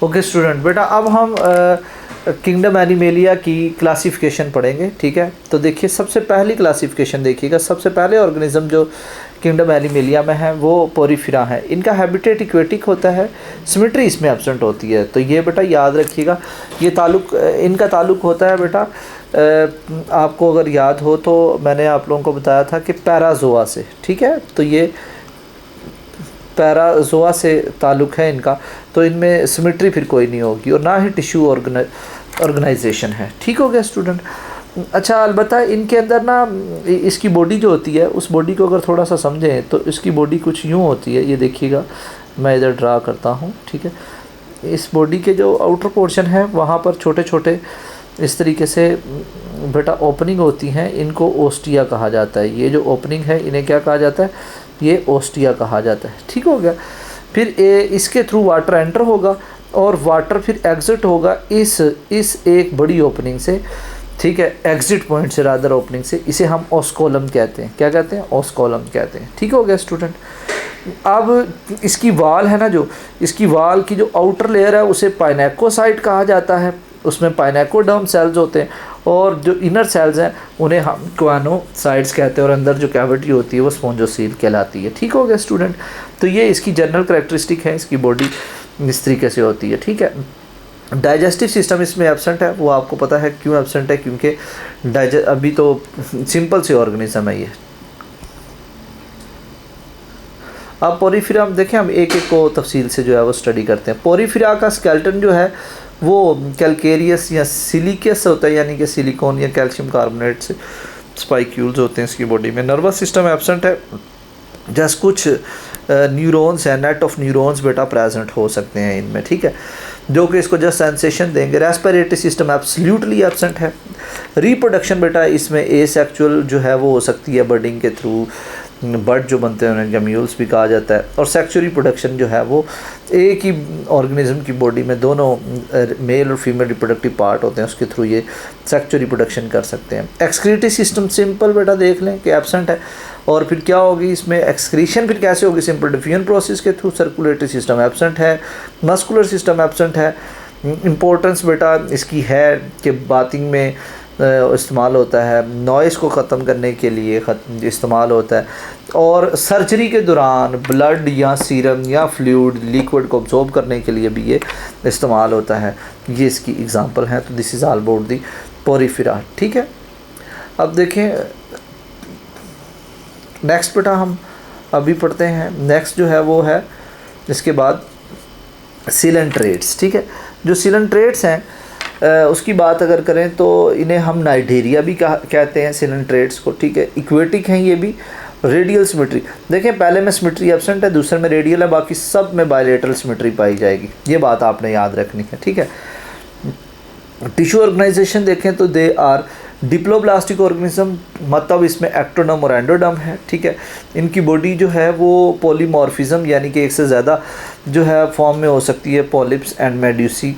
Okay student, बेटा अब हम किंगडम एनिमेलिया की क्लासिफिकेशन पढ़ेंगे, ठीक है। तो देखिए सबसे पहली क्लासिफिकेशन देखिएगा, सबसे पहले ऑर्गेनिज्म जो किंगडम एनिमेलिया में है वो पोरीफेरा है। इनका हैबिटेट इक्वेटिक होता है, सिमेट्री इसमें एब्सेंट होती है। तो ये बेटा याद रखिएगा, ये ताल्लुक इनका ताल्लुक होता है बेटा, आपको अगर याद हो तो मैंने आप लोगों को बताया था कि पैराजोआ से, ठीक है। तो ये पैराजोआ से ताल्लुक़ है इनका, तो इनमें सिमेट्री फिर कोई नहीं होगी और ना ही टिश्यू ऑर्गेनाइजेशन है। ठीक हो गया स्टूडेंट। अच्छा, अलबत्ता इनके अंदर ना इसकी बॉडी जो होती है, उस बॉडी को अगर थोड़ा सा समझें तो इसकी बॉडी कुछ यूँ होती है, ये देखिएगा मैं इधर ड्रा करता हूँ, ठीक है। इस बॉडी के जो आउटर पोर्शन है वहाँ पर छोटे छोटे इस तरीके से बेटा ओपनिंग होती हैं, इनको ओस्टिया कहा जाता है। ये जो ओपनिंग है इन्हें क्या कहा जाता है, ये ओस्टिया कहा जाता है। ठीक हो गया। फिर इसके थ्रू वाटर एंटर होगा और वाटर फिर एग्ज़िट होगा इस एक बड़ी ओपनिंग से, ठीक है, एग्ज़िट पॉइंट से रादर ओपनिंग से। इसे हम ओस्कोलम कहते हैं। क्या कहते हैं? ओस्कोलम कहते हैं। ठीक हो गया स्टूडेंट। अब इसकी वाल है ना, जो इसकी वाल की जो आउटर लेयर है उसे पाइनेकोसाइट कहा जाता है। उसमें पाइनेकोडर्म सेल्स होते हैं और जो इनर सेल्स हैं उन्हें हम क्वानोसाइट्स कहते हैं और अंदर जो कैविटी होती है वो स्पोंजोसील कहलाती है। ठीक हो गया स्टूडेंट। तो ये इसकी जनरल करैक्टरिस्टिक है, इसकी बॉडी इस तरीके से होती है। ठीक है। डाइजेस्टिव सिस्टम इसमें एब्सेंट है, वो आपको पता है क्यों एब्सेंट है, क्योंकि अभी तो सिंपल से ऑर्गेनिज्म है ये। अब पोरीफेरा हम देखें, हम एक एक को तफसील से जो है वो स्टडी करते हैं। पोरीफेरा का स्केलेटन जो है वो कैलकेरियस या सिलिकियस होता है, यानी कि सिलिकॉन या कैल्शियम कार्बोनेट से स्पाइक्यूल्स होते हैं इसकी बॉडी में। नर्वस सिस्टम एब्सेंट है, जस्ट कुछ न्यूरॉन्स हैं, नेट ऑफ न्यूरॉन्स बेटा प्रेजेंट हो सकते हैं इनमें, ठीक है, जो कि इसको जस्ट सेंसेशन देंगे। रेस्पिरेटरी सिस्टम एब्सोल्युटली एब्सेंट है। रिप्रोडक्शन बेटा इसमें एसेक्सुअल जो है वो हो सकती है बर्डिंग के थ्रू, बर्ड जो बनते हैं उन्हें गम्यूल्स भी कहा जाता है। और सेक्सुअल रिप्रोडक्शन जो है वो एक ही ऑर्गेनिज्म की बॉडी में दोनों मेल और फीमेल रिप्रोडक्टिव पार्ट होते हैं, उसके थ्रू ये सेक्सुअल रिप्रोडक्शन कर सकते हैं। एक्सक्रीटरी सिस्टम सिंपल बेटा देख लें कि एब्सेंट है। और फिर क्या होगी इसमें एक्सक्रीशन, फिर कैसे होगी? सिंपल डिफ्यूजन प्रोसेस के थ्रू। सर्कुलेटरी सिस्टम एब्सेंट है। मस्कुलर सिस्टम एब्सेंट है। इम्पोर्टेंस बेटा इसकी है कि बाथिंग में इस्तेमाल होता है, नॉइज़ को ख़त्म करने के लिए इस्तेमाल होता है, और सर्जरी के दौरान ब्लड या सीरम या फ्लूइड लिक्विड को अब्जॉर्ब करने के लिए भी ये इस्तेमाल होता है। ये इसकी एग्जांपल है। तो this is all about the Porifera. ठीक है। अब देखें नेक्स्ट बेटा हम अभी पढ़ते हैं। नेक्स्ट जो है वो है इसके बाद सिलेंट्रेट्स। ठीक है। जो सिलेंट्रेट्स हैं उसकी बात अगर करें तो इन्हें हम नाइडेरिया भी कहते हैं सिलेंट्रेट्स को। ठीक है। इक्वेटिक हैं ये भी। रेडियल सिमेट्री देखें, पहले में सिमेट्री एब्सेंट है, दूसरे में रेडियल है, बाकी सब में बायलेटरल सिमेट्री पाई जाएगी। ये बात आपने याद रखनी है। ठीक है। टिश्यू ऑर्गेनाइजेशन देखें तो दे आर डिप्लोब्लास्टिक ऑर्गेनिज्म, मतलब इसमें एक्टोडर्म और एंडोडर्म है। ठीक है। इनकी बॉडी जो है वो पॉलीमॉर्फिज्म यानी कि एक से ज़्यादा जो है फॉर्म में हो सकती है, पॉलिप्स एंड मेड्यूसी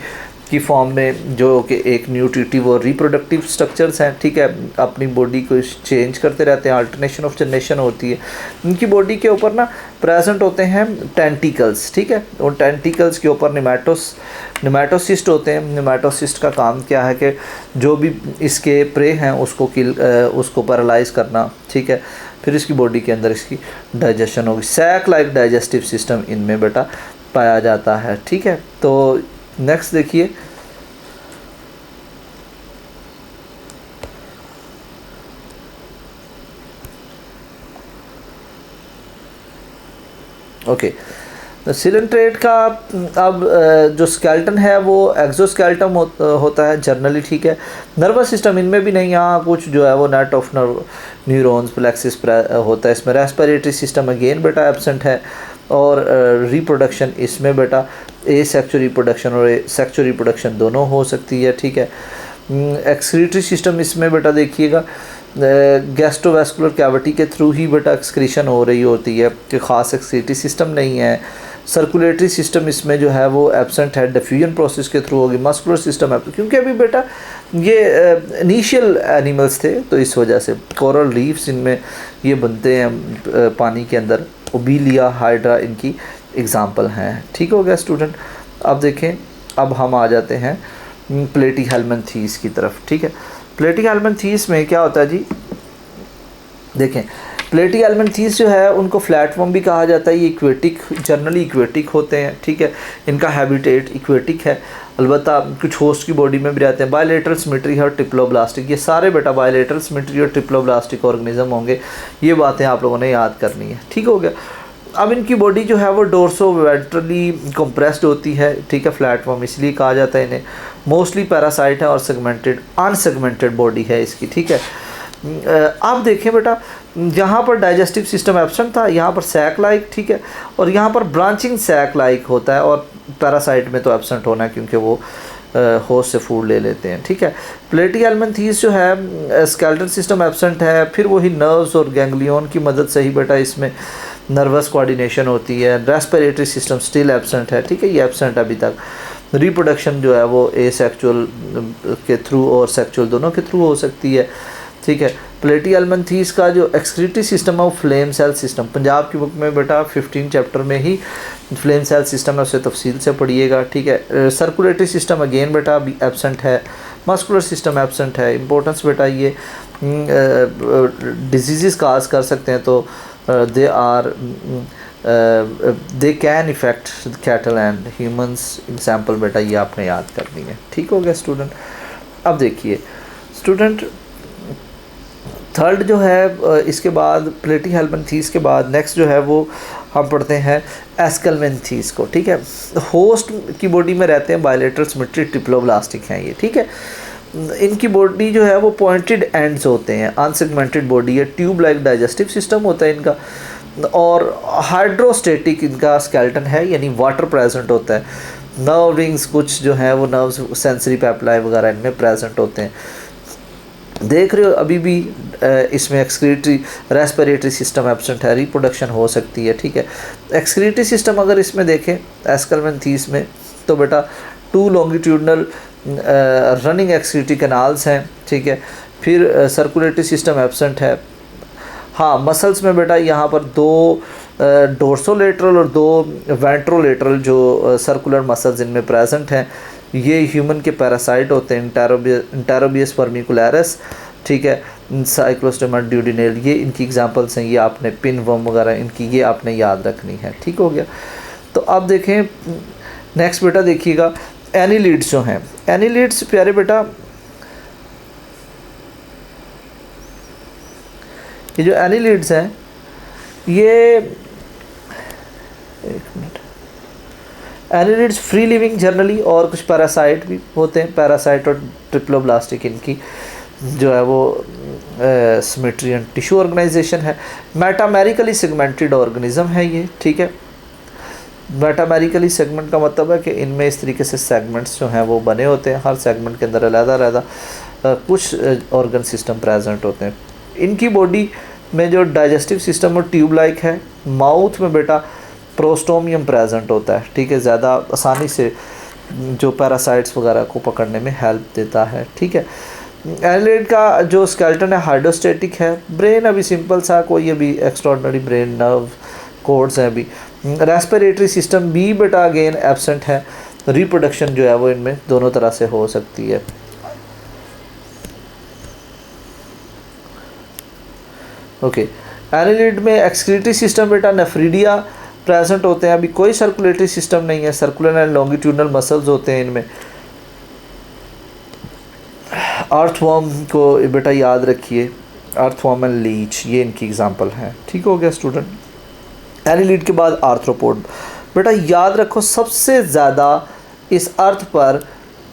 की फॉर्म में, जो कि एक न्यूट्रिटिव और रिप्रोडक्टिव स्ट्रक्चर्स हैं। ठीक है। अपनी बॉडी को चेंज करते रहते हैं, अल्टरनेशन ऑफ जनरेशन होती है। इनकी बॉडी के ऊपर ना प्रेजेंट होते हैं टेंटिकल्स। ठीक है। और टेंटिकल्स के ऊपर निमेटोसिस्ट होते हैं। निमेटोसिस्ट का काम क्या है कि जो भी इसके प्रे हैं उसको पैरालाइज करना। ठीक है। फिर इसकी बॉडी के अंदर इसकी डाइजेशन होगी। सैक लाइक डाइजेस्टिव सिस्टम इनमें बेटा पाया जाता है। ठीक है। तो नेक्स्ट देखिए, ओके, तो सिलेंट्रेट का अब जो स्केलेटन है वो एक्सोस्केलेटन होता है जनरली। ठीक है। नर्वस सिस्टम इनमें भी नहीं, यहाँ कुछ जो है वो नेट ऑफ न्यूरॉन्स प्लेक्सिस होता है इसमें। रेस्पिरेटरी सिस्टम अगेन बेटा एब्सेंट है। और रिप्रोडक्शन इसमें बेटा एसेक्सुअल रिप्रोडक्शन और सेक्सुअल रिप्रोडक्शन दोनों हो सकती है। ठीक है। एक्सक्रीटरी सिस्टम इसमें बेटा देखिएगा गैस्ट्रोवैस्कुलर कैविटी के थ्रू ही बेटा एक्सक्रीशन हो रही होती है, कि ख़ास एक्सक्रीटरी सिस्टम नहीं है। सर्कुलेटरी सिस्टम इसमें जो है वो एब्सेंट है, डिफ्यूजन प्रोसेस के थ्रू होगी। मस्कुलर सिस्टम है क्योंकि अभी बेटा ये इनिशियल एनिमल्स थे, तो इस वजह से कोरल रीफ्स इनमें ये बनते हैं पानी के अंदर। ओबीलिया, हाइड्रा इनकी एग्जांपल हैं। ठीक हो गया स्टूडेंट। अब देखें अब हम आ जाते हैं प्लेटीहेल्मिन्थेस की तरफ, ठीक है। प्लेटीहेल्मिन्थेस में क्या होता है जी, देखें प्लेटीहेल्मिन्थेस जो है उनको फ्लैटवर्म भी कहा जाता है। ये इक्वेटिक, जनरली इक्वेटिक होते हैं, ठीक है। इनका हैबिटेट इक्वेटिक है, अलबत्ता कुछ होस्ट की बॉडी में भी रहते हैं। बायलेटरल सिमेट्री और ट्रिप्लोब्लास्टिक, ये सारे बेटा बायलेटरल सिमेट्री और ट्रिप्लोब्लास्टिक ऑर्गेनिज्म होंगे। ये बातें आप लोगों ने याद करनी है, ठीक हो गया। अब इनकी बॉडी जो है वो डोर्सो वेंट्रली कंप्रेस्ड होती है, ठीक है। फ्लैटवर्म इसलिए कहा जाता है इन्हें। मोस्टली पैरासाइट है और सेगमेंटेड, अनसेगमेंटेड बॉडी है इसकी, ठीक है। आप देखें बेटा, जहाँ पर डाइजेस्टिव सिस्टम एब्सेंट था यहाँ पर सैक लाइक, ठीक है, और यहाँ पर ब्रांचिंग सैक लाइक होता है। और पैरासाइट में तो एब्सेंट होना है क्योंकि वो होस्ट से फूड ले लेते हैं, ठीक है। प्लेटीहेल्मिन्थेस जो है स्केलेटल सिस्टम एब्सेंट है, फिर वही नर्व्स और गैंग्लियन की मदद से ही बेटा इसमें नर्वस कोऑर्डिनेशन होती है। रेस्पिरेटरी सिस्टम स्टिल एब्सेंट है, ठीक है, ये एब्सेंट अभी तक। रिप्रोडक्शन जो है वो एसेक्सुअल के थ्रू और सेक्सुअल दोनों के थ्रू हो सकती है, ठीक है। प्लेटीहेल्मिन्थेस का जो एक्सक्रीटरी सिस्टम है वो फ्लेम सेल सिस्टम, पंजाब की बुक में बेटा 15 चैप्टर में ही फ्लेम सेल सिस्टम है, उसे तफसील से पढ़िएगा, ठीक है। सर्कुलेटरी सिस्टम अगेन बेटा अभी एब्सेंट है। मस्कुलर सिस्टम एब्सेंट है। इंपॉर्टेंस बेटा ये डिजीज़ काज कर सकते हैं, तो they can effect cattle and humans. Example बेटा ये आपने याद करनी है, ठीक हो गया स्टूडेंट। अब देखिए स्टूडेंट, थर्ड जो है इसके बाद प्लेटीहेल्मिन्थेस के बाद नेक्स्ट जो है वो हम पढ़ते हैं एस्केल्मिन्थेस को, ठीक है। होस्ट की बॉडी में रहते हैं बायलेटरल सिमेट्री ट्रिप्लोब्लास्टिक हैं ये, ठीक है। इनकी बॉडी जो है वो पॉइंटेड एंड्स होते हैं, अनसेगमेंटेड बॉडी है, ट्यूब लाइक डाइजेस्टिव सिस्टम होता है इनका, और हाइड्रोस्टेटिक इनका स्केलेटन है, यानी वाटर प्रेजेंट होता है। नर्व रिंग्स कुछ जो है वो नर्व्स, सेंसरी पेप्लाई वगैरह इनमें प्रेजेंट होते हैं। देख रहे हो अभी भी इसमें एक्सक्रीटरी रेस्पिरेटरी सिस्टम एब्सेंट है, रिप्रोडक्शन हो सकती है, ठीक है। एक्सक्रीटरी सिस्टम अगर इसमें देखें एस्केल्मिन्थेस में, तो बेटा 2 लॉन्गिट्यूडनल रनिंग एक्सक्रीटरी कैनाल्स हैं, ठीक है। फिर सर्कुलेटरी सिस्टम एब्सेंट है। हाँ, मसल्स में बेटा यहाँ पर 2 डोर्सोलेटरल और 2 वेंट्रोलेटरल जो सर्कुलर मसल्स इनमें प्रेजेंट हैं। ये ह्यूमन के पैरासाइट होते हैं, इंटेरोबियस वर्मिकुलरिस, ठीक है, साइक्लोस्टोमा ड्यूडिनेल, ये इनकी एग्जांपल्स हैं। ये आपने पिनवर्म वगैरह इनकी ये आपने याद रखनी है, ठीक हो गया। तो अब देखें नेक्स्ट बेटा, देखिएगा एनिलिड्स जो हैं, एनिलिड्स प्यारे बेटा, ये जो एनिलिड्स हैं ये, एक minute, annelids free living generally, और कुछ पैरासाइट भी होते हैं, पैरासाइट और ट्रिप्लोब्लास्टिक इनकी जो है वो सिमेट्री एंड टिश्यू ऑर्गेनाइजेशन है। मेटामेरिकली सेगमेंटेड ऑर्गेनिज्म है ये, ठीक है। मेटामेरिकली सेगमेंट का मतलब है कि इनमें इस तरीके से सेगमेंट्स जो हैं वो बने होते हैं, हर सेगमेंट के अंदर अलग-अलग कुछ ऑर्गन सिस्टम प्रेजेंट होते हैं। इनकी बॉडी में जो डाइजेस्टिव सिस्टम और ट्यूब लाइक है, माउथ में बेटा प्रोस्टोमियम प्रेजेंट होता है, ठीक है, ज़्यादा आसानी से जो पैरासाइट्स वगैरह को पकड़ने में हेल्प देता है, ठीक है। एनिलिड का जो स्केलेटन है हाइड्रोस्टेटिक है। ब्रेन अभी सिंपल सा, कोई अभी एक्स्ट्राऑर्डिनरी ब्रेन नर्व कोड्स हैं अभी। रेस्पिरेटरी सिस्टम भी बेटा अगेन एब्सेंट है। रिप्रोडक्शन जो है वो इनमें दोनों तरह से हो सकती है। ओके, एनिलिड में एक्सक्रीटरी सिस्टम बेटा नेफ्रीडिया प्रेजेंट होते हैं, अभी कोई सर्कुलेटरी सिस्टम नहीं है। सर्कुलर एंड लॉन्गिट्यूडनल मसल्स होते हैं इनमें। अर्थवर्म को बेटा याद रखिए, अर्थवर्म एंड लीच ये इनकी एग्जांपल हैं, ठीक हो गया स्टूडेंट। एनिलिड के बाद आर्थ्रोपोड, बेटा याद रखो सबसे ज़्यादा इस अर्थ पर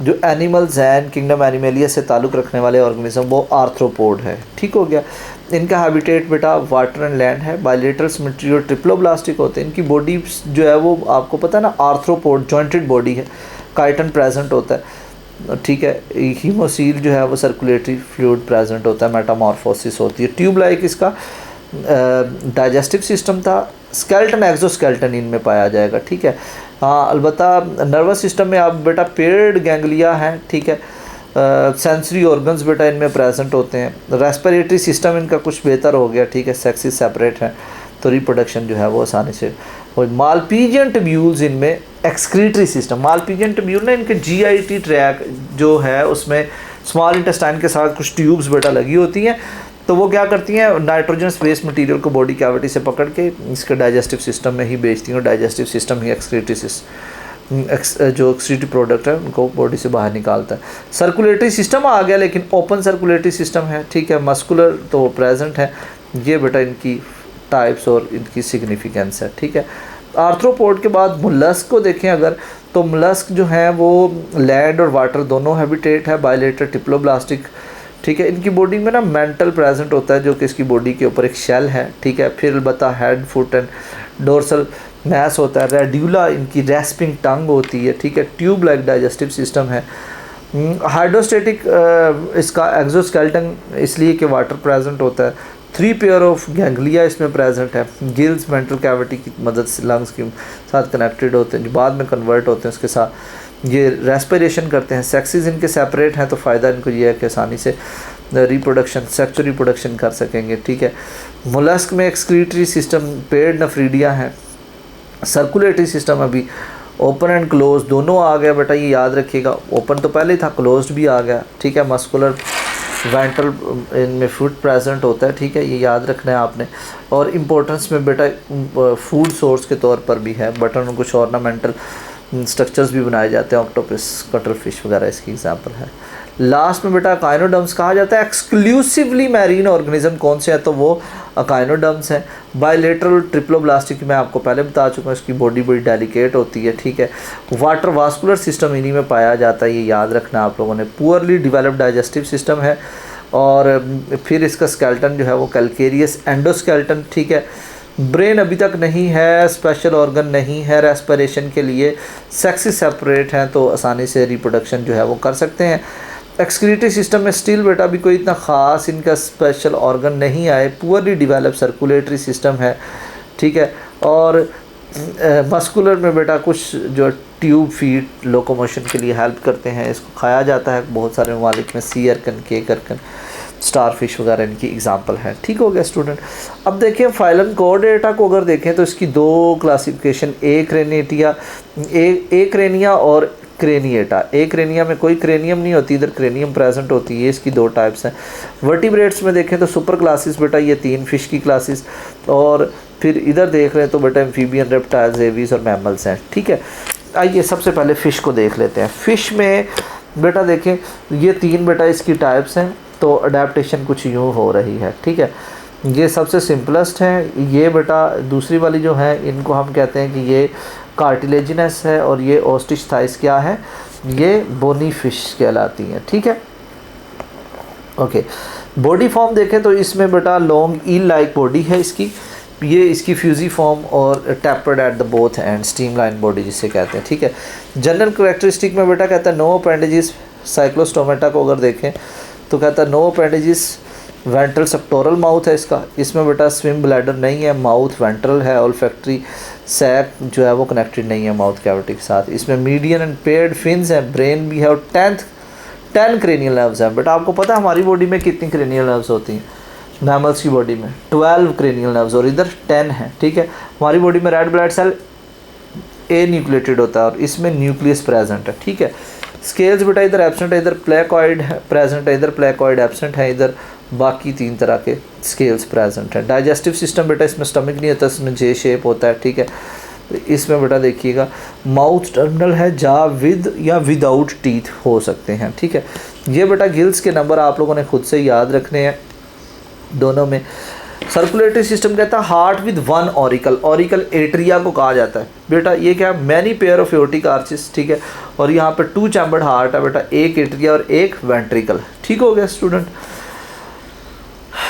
जो एनिमल्स हैं, किंगडम एनिमेलिया से ताल्लुक़ रखने वाले ऑर्गेनिज्म, वो आर्थ्रोपोड है, ठीक हो गया। इनका हैबिटेट बेटा वाटर एंड लैंड है। बायलेटरल सिमेट्री और ट्रिप्लोब्लास्टिक होते हैं। इनकी बॉडी जो है वो आपको पता है ना, आर्थ्रोपोड जॉइंटेड बॉडी है, काइटन प्रेजेंट होता है, ठीक है। हीमोसील जो है वो सर्कुलेटरी फ्लूइड प्रेजेंट होता है, मेटामॉर्फोसिस होती है। ट्यूब लाइक इसका डाइजेस्टिव सिस्टम था। स्केलेटन एक्सोस्केलेटन इनमें पाया जाएगा, ठीक है। हाँ, अलबत्ता नर्वस सिस्टम में आप बेटा पेयर्ड गैंग्लिया हैं, ठीक है। सेंसरी ऑर्गन्स बेटा इनमें प्रेजेंट होते हैं। रेस्पिरेटरी सिस्टम इनका कुछ बेहतर हो गया, ठीक है, सेक्सेस सेपरेट हैं, तो रिप्रोडक्शन जो है वो आसानी से और मालपीजियन ट्यूब्यूल्स इनमें एक्सक्रीटरी सिस्टम, मालपीजियन ट्यूब्यूल ना इनके जीआईटी ट्रैक जो है उसमें स्मॉल इंटेस्टाइन के साथ कुछ ट्यूब्स बेटा लगी होती हैं, तो वो क्या करती हैं नाइट्रोजनस वेस्ट मटेरियल को बॉडी कैविटी से पकड़ के इसके डाइजेस्टिव सिस्टम में ही बेचती हैं और डाइजेस्टिव सिस्टम ही एक्सक्रीटरी जो एक्सक्रीटरी प्रोडक्ट है उनको बॉडी से बाहर निकालता है। सर्कुलेटरी सिस्टम आ गया, लेकिन ओपन सर्कुलेटरी सिस्टम है, ठीक है। मस्कुलर तो प्रेजेंट है, ये बेटा इनकी टाइप्स और इनकी सिग्निफिकेंस है, ठीक है। आर्थ्रोपोड के बाद मुलस्क को देखें अगर, तो मुलस्क जो है वो लैंड और वाटर दोनों हैबिटेट है, बायलेटर टिप्लोब्लास्टिक, ठीक है। इनकी बॉडी में ना मेंटल प्रेजेंट होता है जो कि इसकी बॉडी के ऊपर एक शेल है, ठीक है। फिर अलबत्ता head, foot and dorsal mass होता है। रेड्यूला इनकी रेस्पिंग टंग होती है, ठीक है। ट्यूब लाइक डाइजेस्टिव सिस्टम है। हाइड्रोस्टेटिक इसका एक्सोस्केलेटन इसलिए कि वाटर प्रेजेंट होता है। 3 पेयर ऑफ गैंग्लिया इसमें प्रेजेंट है। गिल्स मेंटल कैविटी की मदद से लंग्स के साथ कनेक्टेड होते हैं, जो बाद में कन्वर्ट होते हैं उसके साथ। ये रेस्पिरेशन करते हैं। सेक्सेस इनके सेपरेट हैं, तो फ़ायदा इनको ये है कि आसानी से रिप्रोडक्शन, सेक्सुअल रिप्रोडक्शन कर सकेंगे, ठीक है। मोलस्क में एक्सक्रीटरी सिस्टम पेड नफ्रीडिया है। सर्कुलेटरी सिस्टम अभी ओपन एंड क्लोज दोनों आ गया बेटा, ये याद रखिएगा। ओपन तो पहले ही था, क्लोज्ड भी आ गया, ठीक है। मस्कुलर वेंट्रल इनमें फूड प्रेजेंट होता है, ठीक है, ये याद रखना है आपने। और इम्पोर्टेंस में बेटा फूड सोर्स के तौर पर भी है। बटन और कुछ ऑर्नामेंटल स्ट्रक्चर्स भी बनाए जाते हैं, ऑक्टोपस, कटल फिश वगैरह इसकी एग्जांपल है। लास्ट में बेटा अकाइनोडर्म्स कहा जाता है। एक्सक्लूसिवली मैरीन ऑर्गेनिज्म कौन से हैं, तो वो अकाइनोडर्म्स हैं। बायलेटरल ट्रिप्लोब्लास्टिक मैं आपको पहले बता चुका हूँ, इसकी बॉडी बड़ी डेलिकेट होती है, ठीक है। वाटर वास्कुलर सिस्टम इन्हीं में पाया जाता है, ये याद रखना आप लोगों ने। पुअरली डेवलप्ड डाइजेस्टिव सिस्टम है। और फिर इसका स्केलेटन जो है वो कैल्केरियस एंडोस्केलेटन, ठीक है। ब्रेन अभी तक नहीं है, स्पेशल ऑर्गन नहीं है रेस्पिरेशन के लिए, सेक्सेस सेपरेट हैं तो आसानी से रिप्रोडक्शन जो है वो कर सकते हैं। एक्सक्रीटरी सिस्टम में स्टिल बेटा भी कोई इतना ख़ास इनका स्पेशल ऑर्गन नहीं आए। पुअरली डिवेलप सर्कुलेटरी सिस्टम है, ठीक है। और मस्कुलर में बेटा कुछ जो ट्यूब फीड लोकोमोशन के लिए हेल्प करते हैं, इसको खाया जाता है बहुत सारे ममालिक में। सी अर्कन, केक अर्कन, स्टारफिश वगैरह इनकी एग्जांपल है, ठीक हो गया स्टूडेंट। अब देखिए फाइलम कोऑर्डिनेटा को अगर देखें तो इसकी 2 क्लासिफिकेशन, ए क्रेनिया और क्रेनिएटा। ए क्रेनिया में कोई क्रेनियम नहीं होती, इधर क्रेनियम प्रेजेंट होती है। इसकी 2 टाइप्स हैं। वर्टिब्रेट्स में देखें तो सुपर क्लासेस बेटा ये 3 फिश की क्लासेस, और फिर इधर देख रहे हैं तो बेटा एम्फीबियन, रेप्टाइल्स, एवीज और मैमल्स हैं, ठीक है। आइए सबसे पहले फ़िश को देख लेते हैं। फ़िश में बेटा देखें ये 3 बेटा इसकी टाइप्स हैं, तो अडेप्टेशन कुछ यूँ हो रही है, ठीक है। ये सबसे सिंपलेस्ट है। ये बेटा दूसरी वाली जो है इनको हम कहते हैं कि ये कार्टिलेजिनस है, और ये ऑस्टिच थाइस क्या है, ये बोनी फिश कहलाती हैं, ठीक है। ओके, बॉडी फॉर्म देखें तो इसमें बेटा लॉन्ग ईल लाइक बॉडी है इसकी, ये इसकी फ्यूजी फॉर्म और tapered at the both and streamline body जिसे कहते हैं, ठीक है। जनरल करेक्टरिस्टिक में बेटा कहता है नो अपेंडेजेस। साइक्लोस्टोमेटा को अगर देखें तो कहता है no appendages, ventral suctorial mouth है इसका। इसमें बेटा स्विम ब्लैडर नहीं है, माउथ वेंट्रल है। ऑल्फैक्टरी सैक जो है वो कनेक्टेड नहीं है माउथ कैविटी के साथ। इसमें मीडियन एंड पेयर्ड फिन्स हैं, ब्रेन भी है, और 10 क्रेनियल नर्व्स हैं। बट आपको पता है हमारी बॉडी में कितनी क्रेनियल नर्व्स होती हैं? मैमल्स की बॉडी में 12 क्रेनियल नर्व्स, और इधर 10 हैं, ठीक है। हमारी बॉडी में रेड ब्लड सेल ए न्यूक्लिएटेड होता है, और इसमें न्यूक्लियस प्रेजेंट है, ठीक है। स्केल्स बेटा इधर एब्सेंट है, इधर प्लेकॉइड प्रेजेंट है, इधर प्लेकॉइड एब्सेंट है, इधर बाकी 3 तरह के स्केल्स प्रेजेंट है। डाइजेस्टिव सिस्टम बेटा इसमें स्टमक नहीं होता, इसमें जे शेप होता है, ठीक है। इसमें बेटा देखिएगा माउथ टर्मिनल है, जा विद या विदाउट टीथ हो सकते हैं, ठीक है। ये बेटा गिल्स के नंबर आप लोगों ने खुद से याद रखने हैं दोनों में। सर्कुलेटरी सिस्टम कहता है heart with 1 auricle, auricle atria को कहा जाता है बेटा। ये क्या है? Many pair of aortic arches, ठीक है। और यहाँ पे 2 चैम्बर्ड हार्ट है बेटा, एक एट्रिया और एक वेंट्रिकल, ठीक हो गया स्टूडेंट।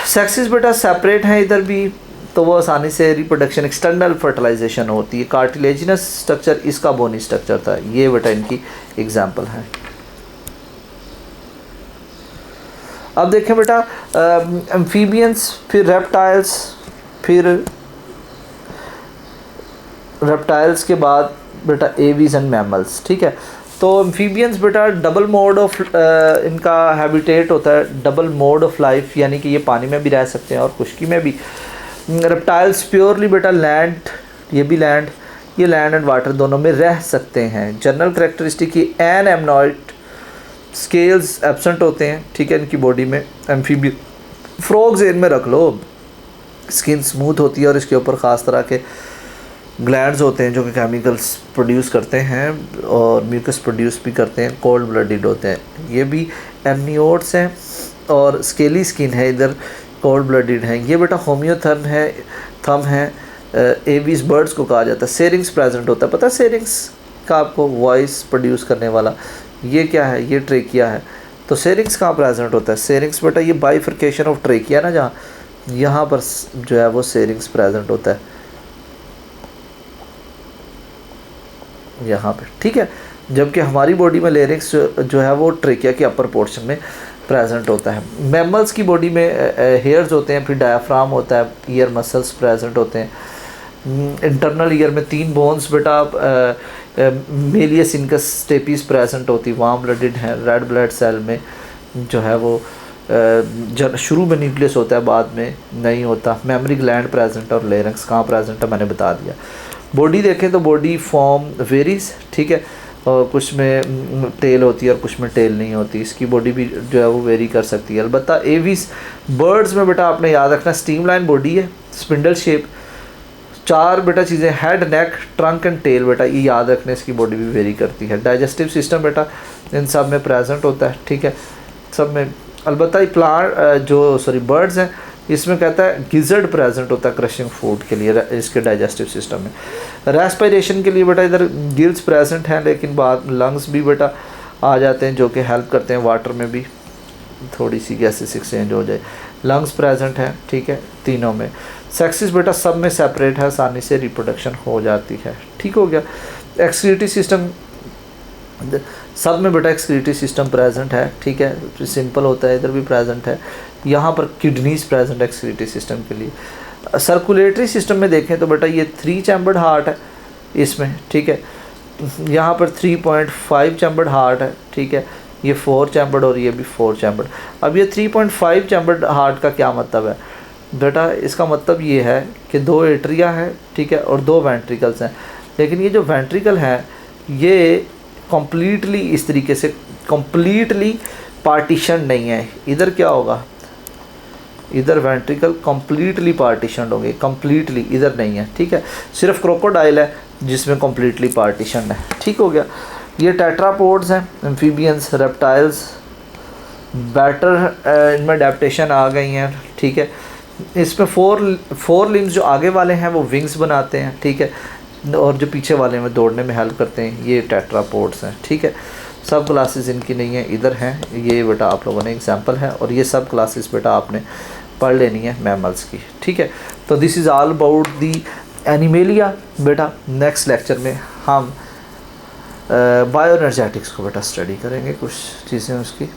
सेक्सेस बेटा सेपरेट हैं इधर भी, तो वो आसानी से रिप्रोडक्शन, एक्सटर्नल फर्टिलाइजेशन होती है। कार्टिलेजिनस स्ट्रक्चर इसका बोनी स्ट्रक्चर था, ये बेटा इनकी एग्जाम्पल है। अब देखें बेटा एम्फीबियंस, फिर रेप्टाइल्स, फिर रेप्टाइल्स के बाद बेटा एवीज एंड मैमल्स, ठीक है। तो एम्फीबियंस बेटा डबल मोड ऑफ इनका हैबिटेट होता है, डबल मोड ऑफ लाइफ, यानी कि ये पानी में भी रह सकते हैं और खुश्की में भी। रेप्टाइल्स प्योरली बेटा लैंड ये भी लैंड, ये लैंड एंड वाटर दोनों में रह सकते हैं। जनरल करेक्टरिस्टिक की एन एमनॉइड स्केल्स एब्सेंट होते हैं, ठीक है, इनकी बॉडी में। एम्फीबियन फ्रॉग्स इनमें रख लो, स्किन स्मूथ होती है और इसके ऊपर ख़ास तरह के ग्लैंड्स होते हैं जो कि केमिकल्स प्रोड्यूस करते हैं और म्यूकस प्रोड्यूस भी करते हैं, कोल्ड ब्लडेड होते हैं। ये भी एमनियोट्स हैं और स्केली स्किन है, इधर कोल्ड ब्लडेड है। ये बेटा होम्योथर्म है, थम है, एवीज बर्ड्स को कहा जाता है। सेरिंग्स प्रेजेंट होता है, पता है सेरिंग्स का आपको, वॉइस प्रोड्यूस करने वाला। ये क्या है, ये ट्रेकिया है। तो सेरिंग्स कहाँ प्रेजेंट होता है? सेरिंग्स बेटा ये बाइफर्केशन ऑफ ट्रेकिया ना, जहाँ यहाँ पर जो है वो सेरिंग्स प्रेजेंट होता है यहाँ पे, ठीक है। जबकि हमारी बॉडी में लेरिंक्स जो है वो ट्रेकिया के अपर पोर्शन में प्रेजेंट होता है। मैमल्स की बॉडी में हेयर्स होते हैं, फिर डायाफ्राम होता है, ईयर मसल्स प्रेजेंट होते हैं। इंटरनल ईयर में 3 बोन्स बेटा, मेलियस इनकस स्टेपीज प्रेजेंट होती, वार्म ब्लडेड है। रेड ब्लड सेल में जो है वो शुरू में न्यूक्लियस होता है, बाद में नहीं होता। मेमोरी ग्लैंड प्रेजेंट और लेरिंक्स कहाँ प्रेजेंट है मैंने बता दिया। बॉडी देखें तो बॉडी फॉर्म वेरीज, ठीक है, और कुछ में टेल होती है और कुछ में टेल नहीं होती। इसकी बॉडी भी जो है वो वेरी कर सकती है। अलबत्ता एवीज बर्ड्स में बेटा आपने याद रखना स्ट्रीमलाइन बॉडी है, स्पिंडल शेप। 4 बेटा चीज़ें, head, neck, trunk and tail, बेटा ये याद रखने, इसकी बॉडी भी वेरी करती है। डाइजेस्टिव सिस्टम बेटा इन सब में प्रेजेंट होता है, ठीक है, सब में। अलबत्ता ये बर्ड्स हैं, इसमें कहता है गिजर्ड प्रेजेंट होता है क्रशिंग फूड के लिए, इसके डाइजेस्टिव सिस्टम में। रेस्पिरेशन के लिए बेटा इधर गिल्स प्रेजेंट हैं, लेकिन बाद लंग्स भी बेटा आ जाते हैं जो कि हेल्प करते हैं वाटर में भी थोड़ी सी गैसेस एक्सचेंज हो जाए। लंग्स प्रेजेंट हैं, ठीक है, तीनों में। सेक्सिस बेटा सब में सेपरेट है, आसानी से रिप्रोडक्शन हो जाती है, ठीक हो गया। एक्सक्रीटरी सिस्टम सब में बेटा एक्सक्रीटरी सिस्टम प्रेजेंट है, ठीक है, सिंपल होता है, इधर भी प्रेजेंट है। यहाँ पर किडनीज प्रेजेंट है एक्सक्रीटरी सिस्टम के लिए। सर्कुलेटरी सिस्टम में देखें तो बेटा ये 3 चैम्बर्ड हार्ट है इसमें, ठीक है, यहाँ पर 3.5 चैम्बर्ड हार्ट है, ठीक है, ये 4 चैम्बर्ड और ये भी 4 चैम्बर्ड। अब ये 3.5 चैम्बर्ड हार्ट का क्या मतलब है बेटा? इसका मतलब ये है कि 2 एट्रिया हैं, ठीक है, और 2 वेंट्रिकल्स हैं। लेकिन ये जो वेंट्रिकल हैं ये कम्प्लीटली इस तरीके से कम्प्लीटली पार्टीशन नहीं है। इधर क्या होगा, इधर वेंट्रिकल कम्प्लीटली पार्टीशन होंगे, कम्प्लीटली इधर नहीं है, ठीक है। सिर्फ क्रोकोडाइल है जिसमें कम्प्लीटली पार्टीशन है, ठीक हो गया। ये टेट्रापोड्स हैं, एम्फीबियंस, रेप्टाइल्स, बेटर इनमें अडेप्टेशन आ गई हैं, ठीक है। इसमें 4 लिम्स जो आगे वाले हैं वो विंग्स बनाते हैं, ठीक है, और जो पीछे वाले में दौड़ने में हेल्प करते हैं ये टेट्रापोड्स हैं, ठीक है। सब क्लासेस इनकी नहीं है, इधर हैं, ये बेटा आप लोगों ने एग्जांपल है, और ये सब क्लासेस बेटा आपने पढ़ लेनी है मैमल्स की, ठीक है। तो this is all about the animalia. बेटा नेक्स्ट लेक्चर में हम बायो एनर्जेटिक्स को बेटा स्टडी करेंगे, कुछ चीज़ें उसकी।